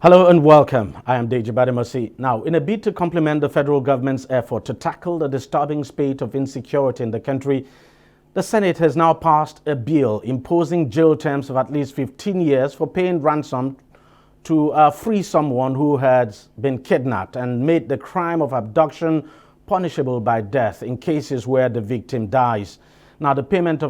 Hello and welcome. I am Deji Bademasi. Now, in a bid to complement the federal government's effort to tackle the disturbing spate of insecurity in the country, the Senate has now passed a bill imposing jail terms of at least 15 years for paying ransom to free someone who has been kidnapped and made the crime of abduction punishable by death in cases where the victim dies. Now, the payment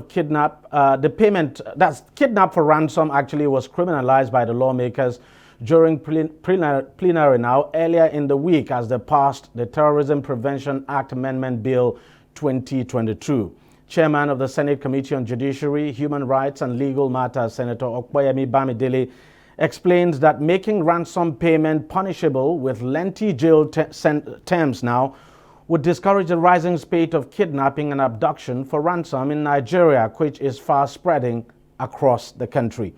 for ransom actually was criminalized by the lawmakers during plenary now earlier in the week as they passed the Terrorism Prevention Act Amendment Bill 2022. Chairman of the Senate Committee on Judiciary, Human Rights and Legal Matters, Senator Okpeyemi Bamidele, explains that making ransom payment punishable with lengthy jail terms now would discourage the rising spate of kidnapping and abduction for ransom in Nigeria, which is fast spreading across the country.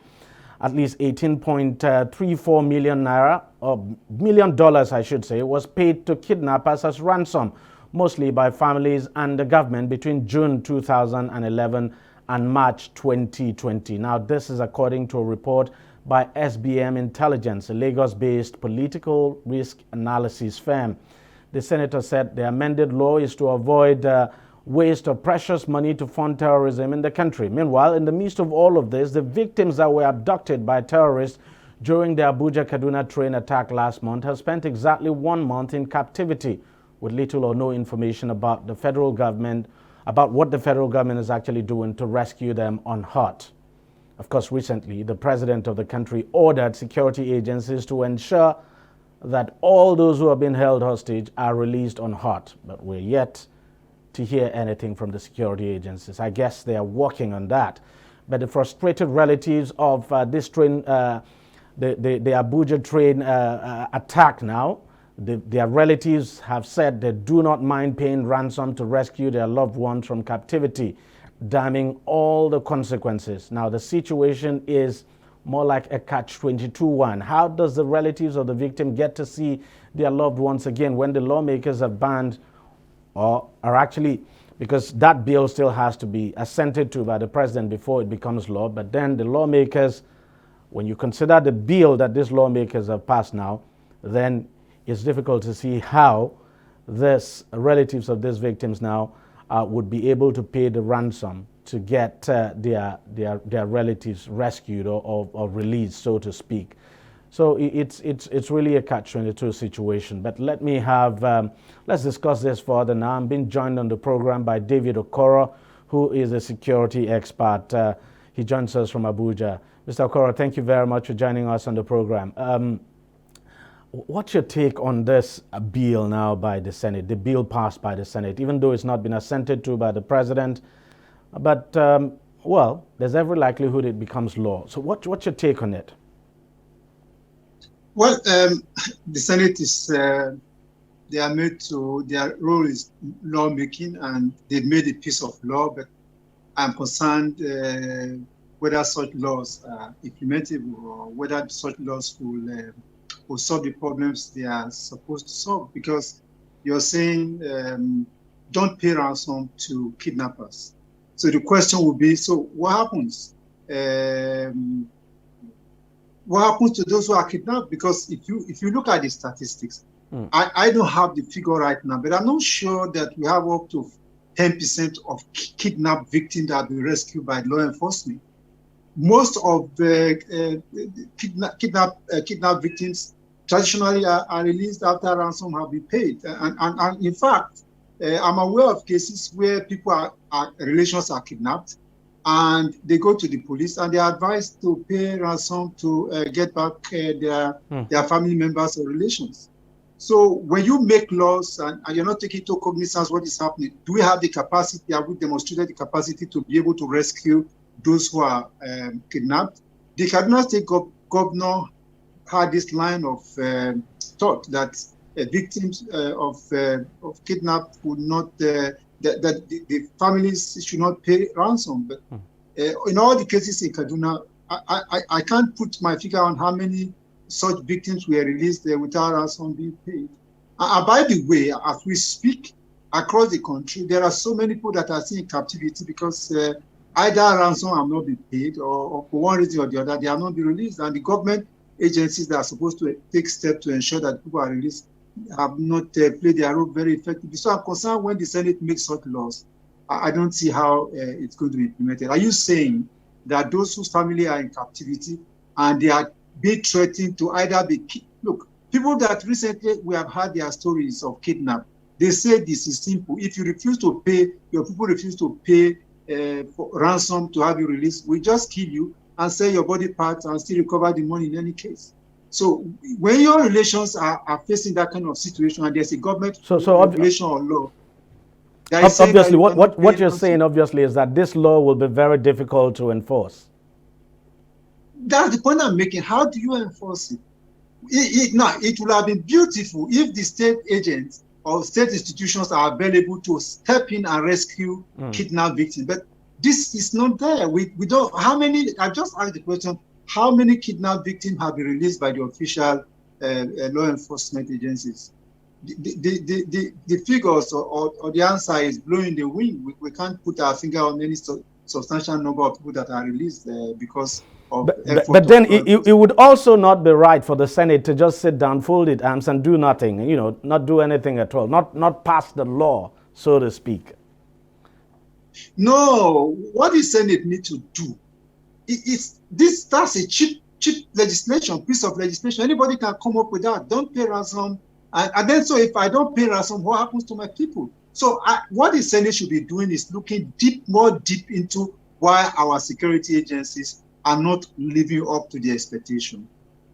At least 18.34 million naira, or $1 million I should say, was paid to kidnappers as ransom, mostly by families and the government between June 2011 and March 2020. Now, this is according to a report by SBM Intelligence, a Lagos-based political risk analysis firm. The senator said the amended law is to avoid waste of precious money to fund terrorism in the country. Meanwhile, in the midst of all of this, the victims that were abducted by terrorists during the Abuja-Kaduna train attack last month have spent exactly 1 month in captivity with little or no information about the federal government, about what the federal government is actually doing to rescue them unhurt. Of course, recently, the president of the country ordered security agencies to ensure that all those who have been held hostage are released unhurt, but we're yet to hear anything from the security agencies. I guess they are working on that. But the frustrated relatives of this train, the Abuja train attack now, their relatives have said they do not mind paying ransom to rescue their loved ones from captivity, damning all the consequences. Now, the situation is more like a catch-22 one. How does the relatives of the victim get to see their loved ones again when the lawmakers have banned or are actually, because that bill still has to be assented to by the president before it becomes law, but then the lawmakers, when you consider the bill that these lawmakers have passed now, then it's difficult to see how this relatives of these victims now would be able to pay the ransom to get their relatives rescued or released, so to speak. So it's really a catch-22 situation. But let's discuss this further now. I'm being joined on the program by David Okoro, who is a security expert. He joins us from Abuja. Mr. Okoro, thank you very much for joining us on the program. What's your take on this bill now by the Senate, the bill passed by the Senate, even though it's not been assented to by the president? But, well, there's every likelihood it becomes law. So what's your take on it? Well, the Senate is, their role is lawmaking, and they've made a piece of law, but I'm concerned whether such laws are implementable or whether such laws will solve the problems they are supposed to solve, because you're saying don't pay ransom to kidnappers. So the question would be, so what happens? What happens to those who are kidnapped? Because if you look at the statistics, I don't have the figure right now, but I'm not sure that we have up to 10% of kidnapped victims that have been rescued by law enforcement. Most of the kidnapped victims traditionally are released after ransom have been paid. And in fact, I'm aware of cases where relations are kidnapped, and they go to the police and they are advised to pay ransom to get back their family members or relations. So when you make laws and you're not taking into cognizance what is happening, do we have the capacity, have we demonstrated the capacity to be able to rescue those who are kidnapped? The Kaduna State governor had this line of thought that victims of kidnap would not, that the families should not pay ransom. But in all the cases in Kaduna, I can't put my figure on how many such victims were released without ransom being paid. And by the way, as we speak, across the country, there are so many people that are still in captivity because either ransom have not been paid or for one reason or the other, they have not been released. And the government agencies that are supposed to take steps to ensure that people are released have not played their role very effectively. So I'm concerned when the Senate makes such laws, I don't see how it's going to be implemented. Are you saying that those whose family are in captivity and they are being threatened to either be look, people that recently we have had their stories of kidnap, they say this is simple. If you refuse to pay, your people refuse to pay for ransom to have you released, we just kill you and sell your body parts and still recover the money in any case. So when your relations are facing that kind of situation and there's a government regulation or law, obviously what you're saying obviously is that this law will be very difficult to enforce. That's the point I'm making. How do you enforce it? It would have been beautiful if the state agents or state institutions are available to step in and rescue kidnapped victims. But this is not there. We don't. How many? I just asked the question. How many kidnapped victims have been released by the official law enforcement agencies? The figures or the answer is blowing the wind. We can't put our finger on any substantial number of people that are released because. But then it would also not be right for the Senate to just sit down, fold its arms, and do nothing. Not do anything at all. Not pass the law, so to speak. No, what the Senate need to do that's a cheap legislation, piece of legislation. Anybody can come up with that. Don't pay ransom, and then so if I don't pay ransom, what happens to my people? So what the Senate should be doing is looking more deep into why our security agencies are not living up to the expectation.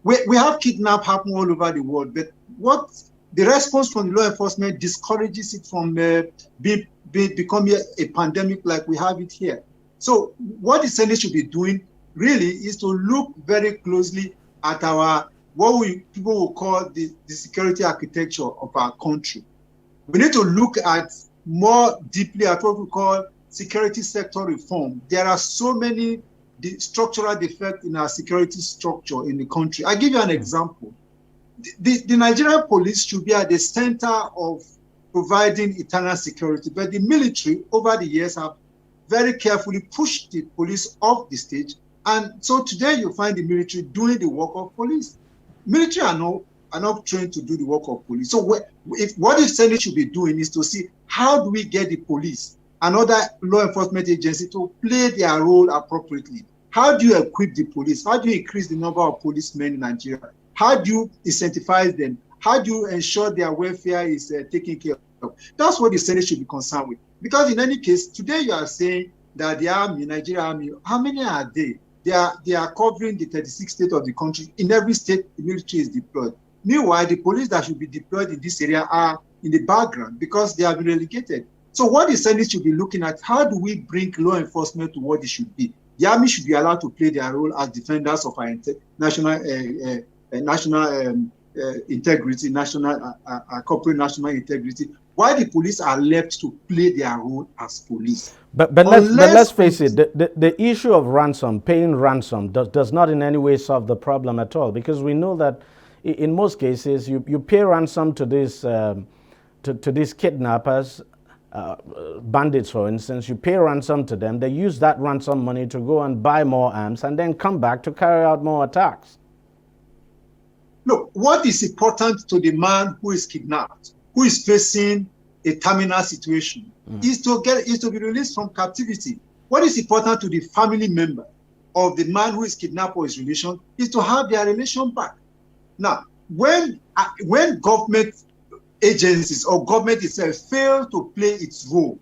We have kidnap happen all over the world, but what the response from the law enforcement discourages it from becoming a pandemic like we have it here. So what the Senate should be doing really is to look very closely at people will call the security architecture of our country. We need to look at more deeply at what we call security sector reform. There are so many structural defects in our security structure in the country. I'll give you an example. The Nigerian police should be at the center of providing internal security, but the military over the years have very carefully pushed the police off the stage. And so today you find the military doing the work of police. Military are not trained to do the work of police. So what the Senate should be doing is to see how do we get the police and other law enforcement agencies to play their role appropriately. How do you equip the police? How do you increase the number of policemen in Nigeria? How do you incentivize them? How do you ensure their welfare is taken care of? That's what the Senate should be concerned with. Because in any case, today you are saying that the army, Nigeria army, how many are they? They are covering the 36 states of the country. In every state, the military is deployed. Meanwhile, the police that should be deployed in this area are in the background because they have been relegated. So what the Senate should be looking at, how do we bring law enforcement to what it should be? The army should be allowed to play their role as defenders of our national integrity, corporate national integrity, while the police are left to play their role as police. But let's face it, the issue of ransom, paying ransom, does not in any way solve the problem at all, because we know that in most cases you pay ransom to these kidnappers, bandits for instance, you pay ransom to them, they use that ransom money to go and buy more arms and then come back to carry out more attacks. Look, what is important to the man who is kidnapped, who is facing a terminal situation, is to be released from captivity. What is important to the family member of the man who is kidnapped or his relation is to have their relation back. Now, when government agencies or government itself fail to play its role,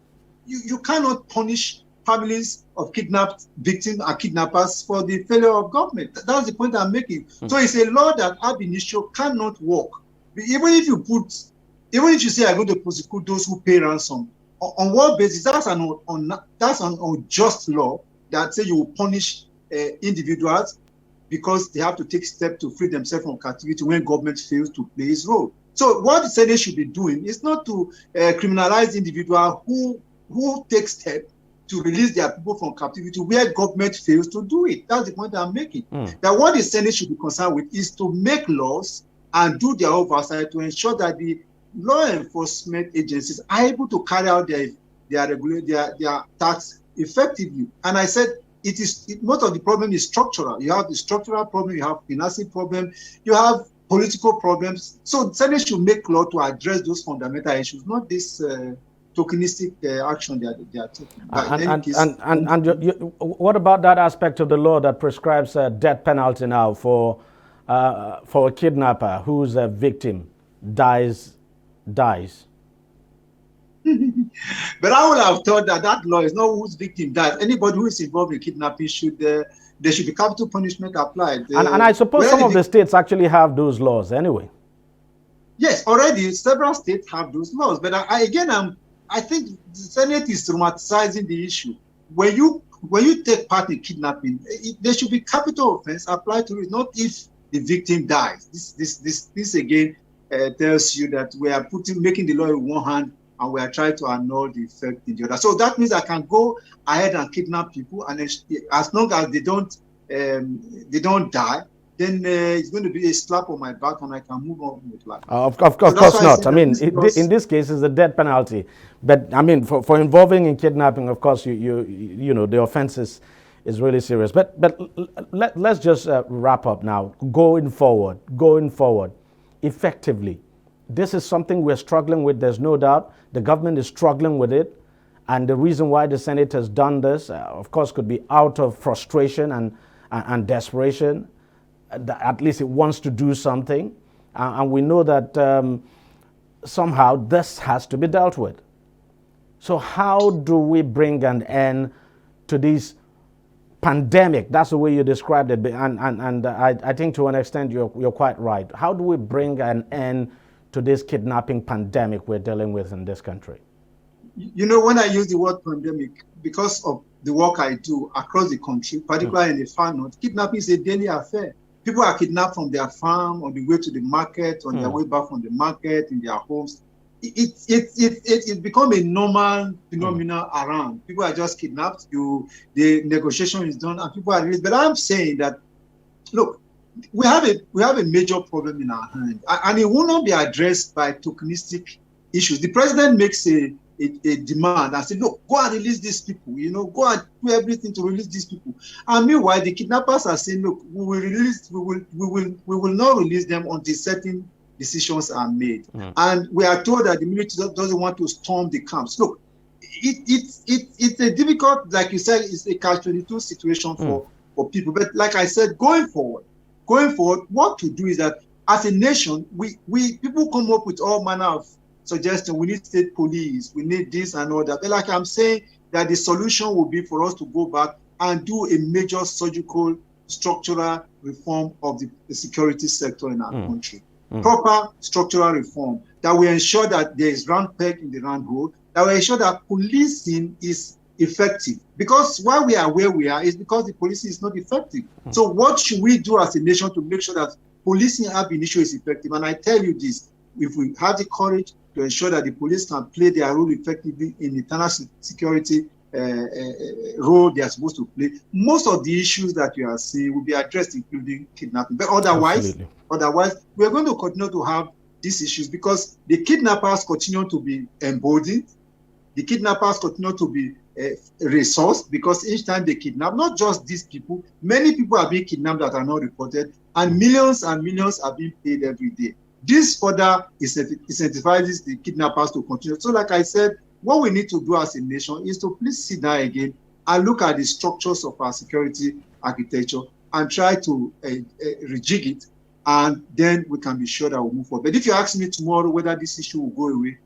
you cannot punish families of kidnapped victims and kidnappers for the failure of government. That's the point I'm making. So it's a law that ab initio cannot work. Even if you say I'm going to prosecute those who pay ransom, on what basis? That's an unjust law that say you will punish individuals because they have to take steps to free themselves from captivity when government fails to play its role. So what the Senate should be doing is not to criminalize individuals who take steps to release their people from captivity where government fails to do it. That's the point I'm making. That what the Senate should be concerned with is to make laws and do their oversight to ensure that the law enforcement agencies are able to carry out their tasks effectively. And I said most of the problem is structural. You have the structural problem, you have financing problem, you have political problems. So the Senate should make law to address those fundamental issues, not this tokenistic action they are taking. What about that aspect of the law that prescribes a death penalty now for a kidnapper whose victim dies? But I would have thought that law is not whose victim dies. Anybody who is involved in kidnapping there should be capital punishment applied. And I suppose some of the states actually have those laws anyway. Yes, already several states have those laws. But I think the Senate is romanticizing the issue. When you take part in kidnapping, there should be capital offense applied to it, not if the victim dies. This again tells you that we are making the law in one hand and we are trying to annul the effect in the other. So that means I can go ahead and kidnap people, and as long as they don't die, then it's going to be a slap on my back, and I can move on with life. Of course not. I mean, in this case, it's the death penalty. But I mean, for involving in kidnapping, of course, you know the offense is really serious. But let's just wrap up now. Going forward, effectively, this is something we're struggling with. There's no doubt. The government is struggling with it, and the reason why the Senate has done this, of course, could be out of frustration and desperation. At least it wants to do something, and we know that somehow this has to be dealt with. So how do we bring an end to this pandemic? That's the way you described it, and I think to an extent you're quite right. How do we bring an end to this kidnapping pandemic we're dealing with in this country? You know, when I use the word pandemic, because of the work I do across the country, particularly in the far north, kidnapping is a daily affair. People are kidnapped from their farm, on the way to the market, on their way back from the market, in their homes. It's become a normal phenomenon around. People are just kidnapped. The negotiation is done, and people are released. But I'm saying that, look, we have a major problem in our hand, and it will not be addressed by tokenistic issues. The president makes a demand and say, look, go and release these people, go and do everything to release these people. And meanwhile, the kidnappers are saying, look, we will not release them until certain decisions are made. And we are told that the military doesn't want to storm the camps. Look, it's a difficult, like you said, it's a catch-22 situation for people. But like I said, going forward, what to do is that as a nation, people come up with all manner of suggestions. We need state police, we need this and all that. But like I'm saying, that the solution will be for us to go back and do a major surgical, structural reform of the security sector in our country. Proper structural reform that will ensure that there is round peg in the round hole, that will ensure that policing is effective. Because why we are where we are is because the policing is not effective. So what should we do as a nation to make sure that policing ab initio is effective? And I tell you this, if we have the courage to ensure that the police can play their role effectively in the internal security role they are supposed to play, most of the issues that you are seeing will be addressed, including kidnapping. But otherwise, we are going to continue to have these issues because the kidnappers continue to be emboldened. The kidnappers continue to be resourced because each time they kidnap, not just these people, many people are being kidnapped that are not reported, and millions are being paid every day. This further incentivizes the kidnappers to continue. So like I said, what we need to do as a nation is to please sit down again and look at the structures of our security architecture and try to rejig it, and then we can be sure that we'll move forward. But if you ask me tomorrow whether this issue will go away,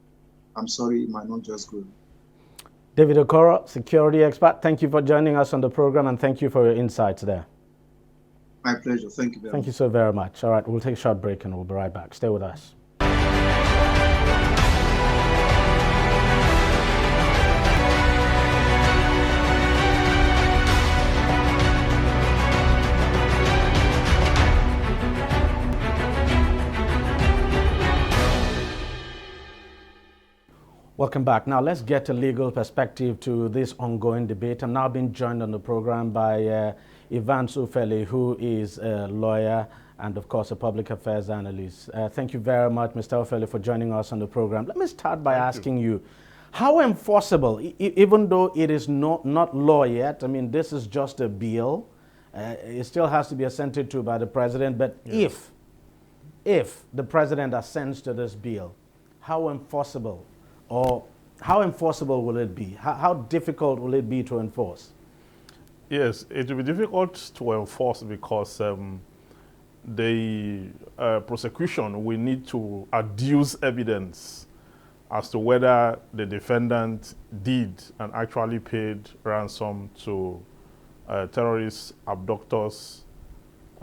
I'm sorry, it might not just go away. David Okoro, security expert, thank you for joining us on the program, and thank you for your insights there. My pleasure. Thank you very much. Thank you so very much. All right, we'll take a short break and we'll be right back. Stay with us. Welcome back. Now let's get a legal perspective to this ongoing debate. I'm now being joined on the program by Evans Ufele, who is a lawyer and of course a public affairs analyst. Thank you very much, Mr. Ufele, for joining us on the program. Let me start by asking you, How enforceable, even though it is not law yet, I mean, this is just a bill. It still has to be assented to by the president, but if the president assents to this bill, how enforceable will it be? How difficult will it be to enforce? Yes, it will be difficult to enforce because the prosecution will need to adduce evidence as to whether the defendant did and actually paid ransom to terrorists, abductors,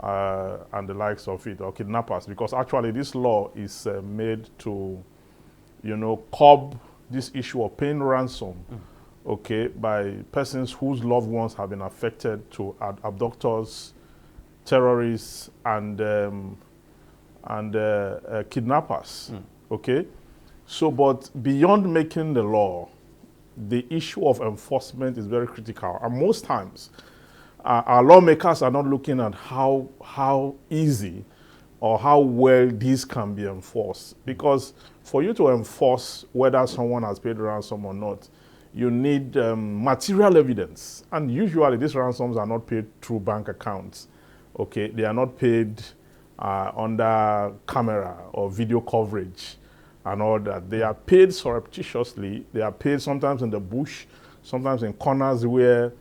and the likes of it, or kidnappers, because actually this law is made to, curb this issue of paying ransom, okay, by persons whose loved ones have been affected, to abductors, terrorists, and kidnappers, okay. So, but beyond making the law, the issue of enforcement is very critical, and most times our lawmakers are not looking at how easy or how well this can be enforced. Because for you to enforce whether someone has paid ransom or not, you need material evidence. And usually these ransoms are not paid through bank accounts. Okay, they are not paid under camera or video coverage and all that. They are paid surreptitiously. They are paid sometimes in the bush, sometimes in corners where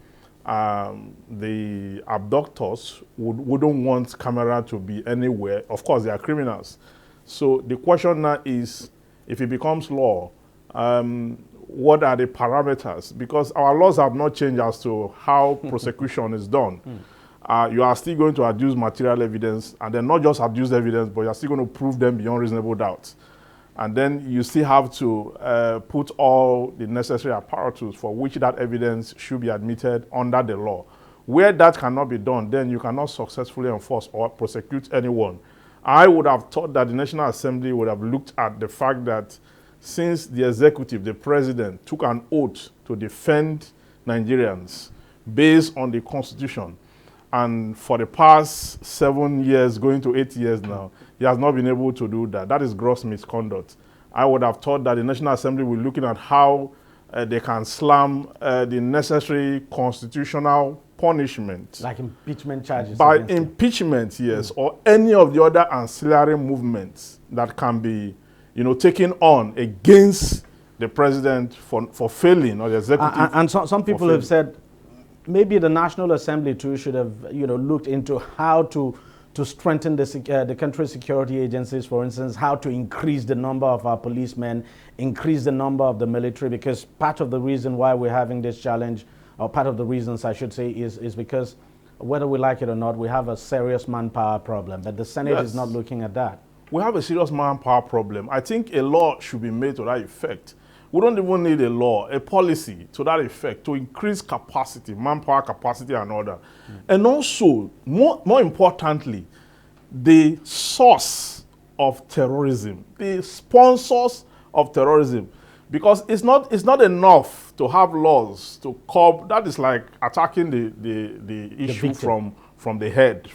the abductors wouldn't want camera to be anywhere. Of course, they are criminals. So the question now is, if it becomes law, what are the parameters? Because our laws have not changed as to how prosecution is done. You are still going to adduce material evidence, and then not just adduce evidence, but you are still going to prove them beyond reasonable doubt. And then you still have to put all the necessary apparatus for which that evidence should be admitted under the law. Where that cannot be done, then you cannot successfully enforce or prosecute anyone. I would have thought that the National Assembly would have looked at the fact that since the executive, the president, took an oath to defend Nigerians based on the Constitution, and for the past 7 years, going to 8 years now, he has not been able to do that. That is gross misconduct. I would have thought that the National Assembly will be looking at how they can slam the necessary constitutional punishment. Like impeachment charges. By impeachment, yes, or any of the other ancillary movements that can be, taken on against the president for failing, or the executive. And some people have said, maybe the National Assembly too should have, looked into how to strengthen the country's security agencies, for instance, how to increase the number of our policemen, increase the number of the military, because part of the reason why we're having this challenge, or part of the reasons I should say, is because whether we like it or not, we have a serious manpower problem, but the Senate is not looking at that. We have a serious manpower problem. I think a law should be made to that effect. We don't even need a law, a policy to that effect, to increase capacity, manpower capacity and all that. And also, more importantly, the source of terrorism, the sponsors of terrorism. Because it's not enough to have laws to curb. That is like attacking the issue from the head,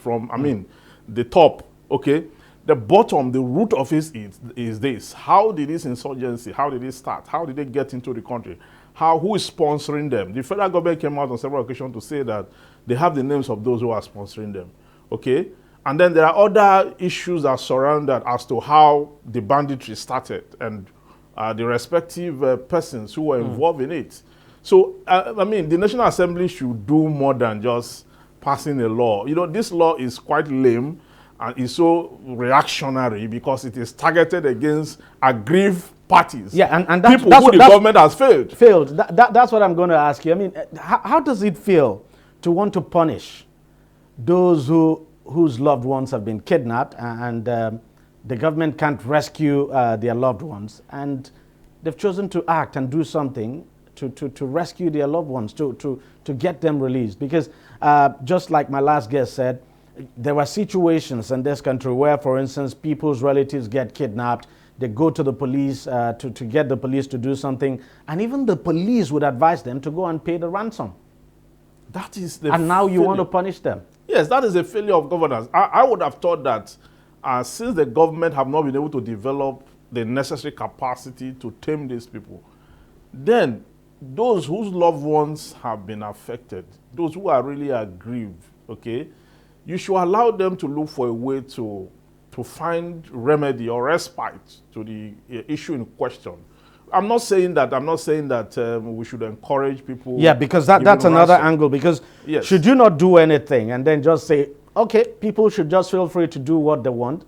the top, okay? The bottom, the root of it is this. How did this insurgency, how did it start? How did they get into the country? Who is sponsoring them? The federal government came out on several occasions to say that they have the names of those who are sponsoring them, okay? And then there are other issues that surround that as to how the banditry started and the respective persons who were involved in it. So, the National Assembly should do more than just passing a law. This law is quite lame, and it's so reactionary because it is targeted against aggrieved parties. Yeah, and people who the government has failed. That's what I'm going to ask you. How does it feel to want to punish those whose loved ones have been kidnapped and the government can't rescue their loved ones, and they've chosen to act and do something to rescue their loved ones, to get them released? Because just like my last guest said, there were situations in this country where, for instance, people's relatives get kidnapped. They go to the police to get the police to do something, and even the police would advise them to go and pay the ransom. That is the and now you want to punish them. Yes, that is a failure of governance. I would have thought that since the government have not been able to develop the necessary capacity to tame these people, then those whose loved ones have been affected, those who are really aggrieved, okay, you should allow them to look for a way to find remedy or respite to the issue in question. I'm not saying that we should encourage people. Yeah, because that's another angle. Because yes. Should you not do anything and then just say, okay, people should just feel free to do what they want?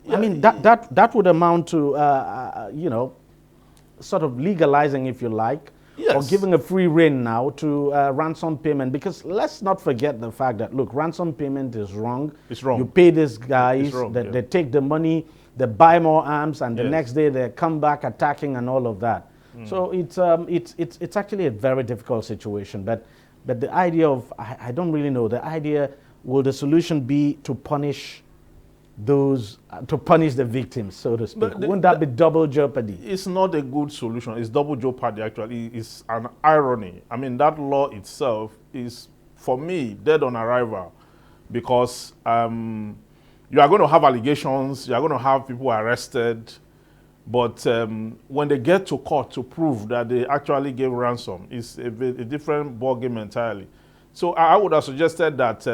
I mean, that would amount to, you know, sort of legalizing, if you like, yes, or giving a free rein now to ransom payment. Because let's not forget the fact that, look, ransom payment is wrong. It's wrong. You pay these guys, wrong, that they take the money, they buy more arms, and the yes, next day they come back attacking and all of that. So it's actually a very difficult situation. But the idea of, I don't really know, the idea, will the solution be to punish those, to punish the victims, so to speak? Wouldn't that be double jeopardy? It's not a good solution. It's double jeopardy, actually. It's an irony. I mean, that law itself is, for me, dead on arrival, because you are going to have allegations, you are going to have people arrested, but when they get to court to prove that they actually gave ransom, it's a different ballgame entirely. So I would have suggested that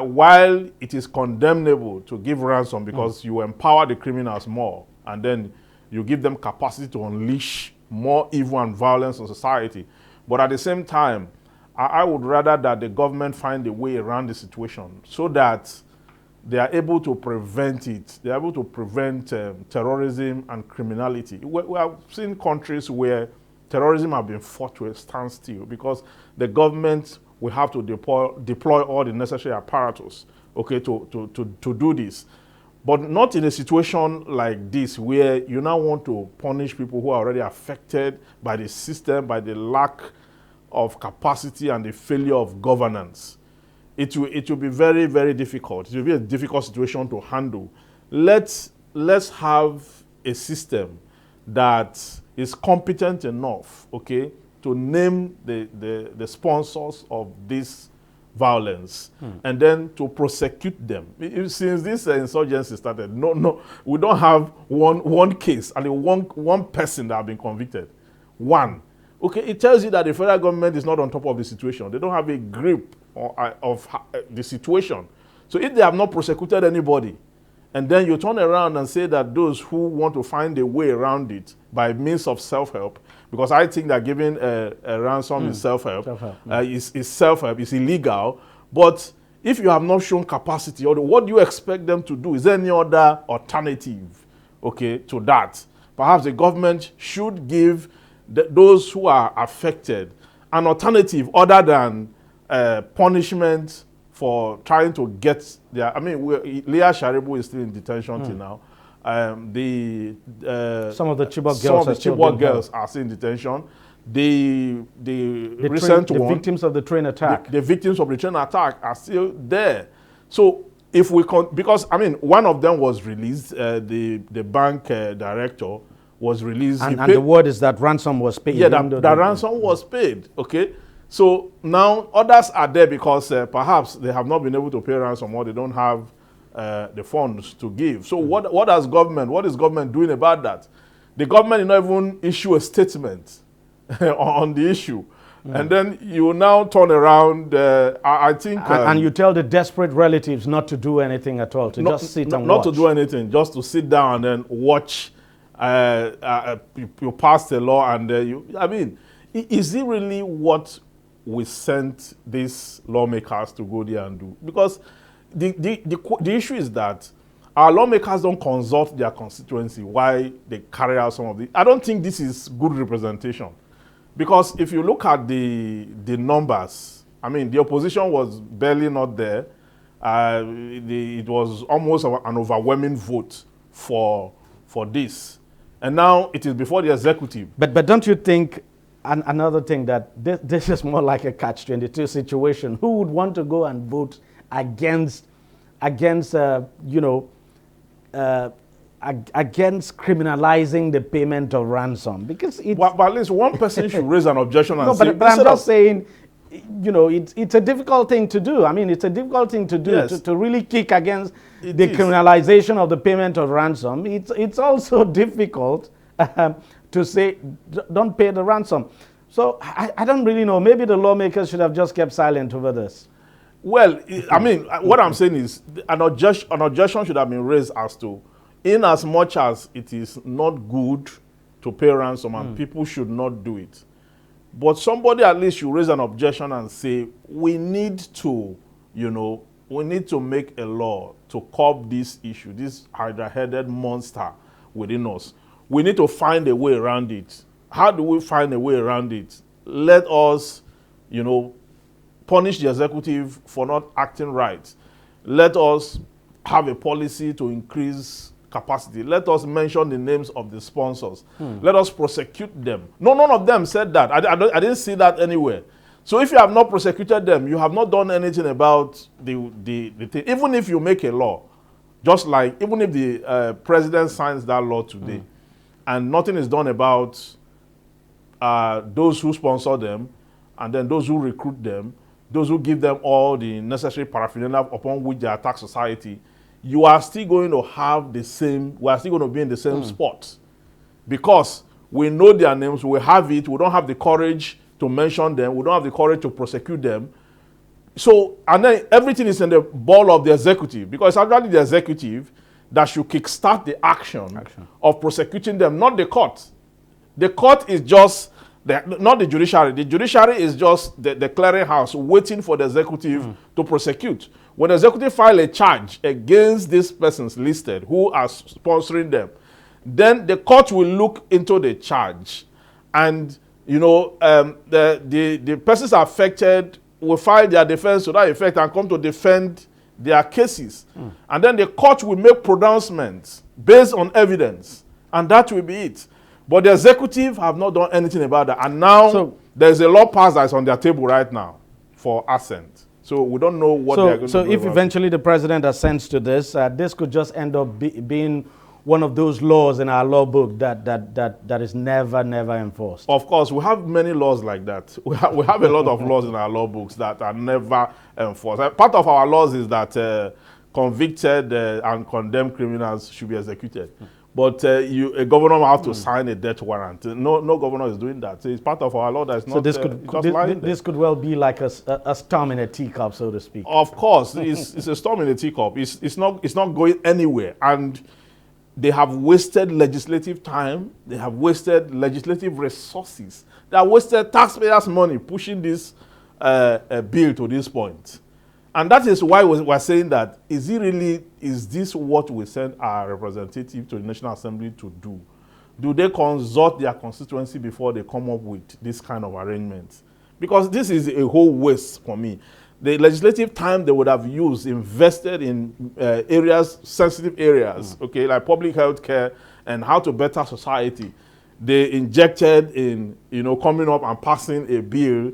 while it is condemnable to give ransom because you empower the criminals more, and then you give them capacity to unleash more evil and violence in society, but at the same time, I would rather that the government find a way around the situation so that they are able to prevent it. They are able to prevent terrorism and criminality. We have seen countries where terrorism have been fought to a standstill because the government will have to deploy all the necessary apparatus, okay, to do this. But not in a situation like this where you now want to punish people who are already affected by the system, by the lack of capacity and the failure of governance. It will be very, very difficult. It will be a difficult situation to handle. Let's have a system that is competent enough, okay, to name the sponsors of this violence and then to prosecute them. Since this insurgency started, no, we don't have one case, and one person that have been convicted. One. Okay, it tells you that the federal government is not on top of the situation. They don't have a grip of the situation. So if they have not prosecuted anybody, and then you turn around and say that those who want to find a way around it by means of self-help, because I think that giving a ransom is self-help, is self-help, is illegal. But if you have not shown capacity, or what do you expect them to do? Is there any other alternative, okay, to that? Perhaps the government should give those who are affected an alternative other than punishment for trying to get their. I mean, Leah Sharibu is still in detention till now. Some of the Chibok girls are still in detention. The victims of the train attack. The victims of the train attack are still there. So if we because I mean, one of them was released. The bank director was released. And the word is that ransom was paid. Yeah, that ransom was paid. Okay. So now others are there because perhaps they have not been able to pay ransom, or they don't have the funds to give. So what is government doing about that? The government did not even issue a statement on the issue. And then you now turn around, I think... and you tell the desperate relatives not to do anything at all, to just sit and watch. Not to do anything, just to sit down and then watch. You pass the law and I mean, is it really what we sent these lawmakers to go there and do? Because the issue is that our lawmakers don't consult their constituency while they carry out some of the... I don't think this is good representation. Because if you look at the numbers, I mean, the opposition was barely not there. It was almost an overwhelming vote for this. And now it is before the executive. But don't you think, another thing, that this is more like a catch-22 situation? Who would want to go and vote against criminalizing the payment of ransom? Because but at least one person should raise an objection and say... But I'm just saying, it's a difficult thing to do. I mean, it's a difficult thing to do, yes, to really kick against the criminalization of the payment of ransom. It's also difficult to say, don't pay the ransom. So I don't really know. Maybe the lawmakers should have just kept silent over this. Well, I mean, what I'm saying is an objection should have been raised as to, in as much as it is not good to pay ransom and people should not do it. But somebody at least should raise an objection and say, we need to, we need to make a law to curb this issue, this hydra-headed monster within us. We need to find a way around it. How do we find a way around it? Let us, punish the executive for not acting right. Let us have a policy to increase capacity. Let us mention the names of the sponsors. Let us prosecute them. No, none of them said that. I didn't see that anywhere. So if you have not prosecuted them, you have not done anything about the thing. Even if you make a law, just like, even if the president signs that law today, and nothing is done about those who sponsor them, and then those who recruit them, those who give them all the necessary paraphernalia upon which they attack society, you are still going to have the same, we are still going to be in the same spot. Because we know their names, we have it, we don't have the courage to mention them, we don't have the courage to prosecute them. So, and then everything is in the ball of the executive, because it's actually the executive that should kickstart the action of prosecuting them, not the court. The court is just, not the judiciary. The judiciary is just the clearinghouse waiting for the executive to prosecute. When the executive file a charge against these persons listed who are sponsoring them, then the court will look into the charge. And, the persons affected will file their defense to that effect and come to defend their cases. And then the court will make pronouncements based on evidence. And that will be it. But the executive have not done anything about that. And now there's a law passed that's on their table right now for assent. So we don't know what they're going to do. So if eventually the president assents to this, this could just end up being one of those laws in our law book that is never enforced. Of course, we have many laws like that. We have a lot of laws in our law books that are never enforced. Part of our laws is that convicted and condemned criminals should be executed. But a governor will have to sign a death warrant. No governor is doing that. So it's part of our law that's not. So this could well be like a storm in a teacup, so to speak. Of course, it's a storm in a teacup. It's not going anywhere. And they have wasted legislative time. They have wasted legislative resources. They have wasted taxpayers' money pushing this bill to this point. And that is why we're saying that, is this what we send our representative to the National Assembly to do? Do they consult their constituency before they come up with this kind of arrangement? Because this is a whole waste for me. The legislative time they would have used, invested in areas, sensitive areas, okay, like public health care and how to better society, they injected in, coming up and passing a bill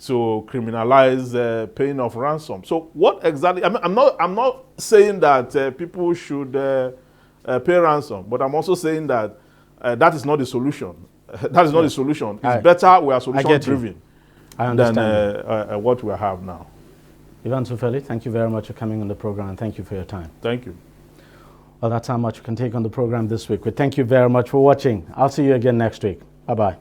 to criminalize paying of ransom. So what exactly? I mean, I'm not saying that people should pay ransom, but I'm also saying that that is not the solution. That is not the solution. It's better we are solution driven than what we have now. Ivan Sufeli, thank you very much for coming on the program, and thank you for your time. Thank you. Well, that's how much we can take on the program this week. We thank you very much for watching. I'll see you again next week. Bye-bye.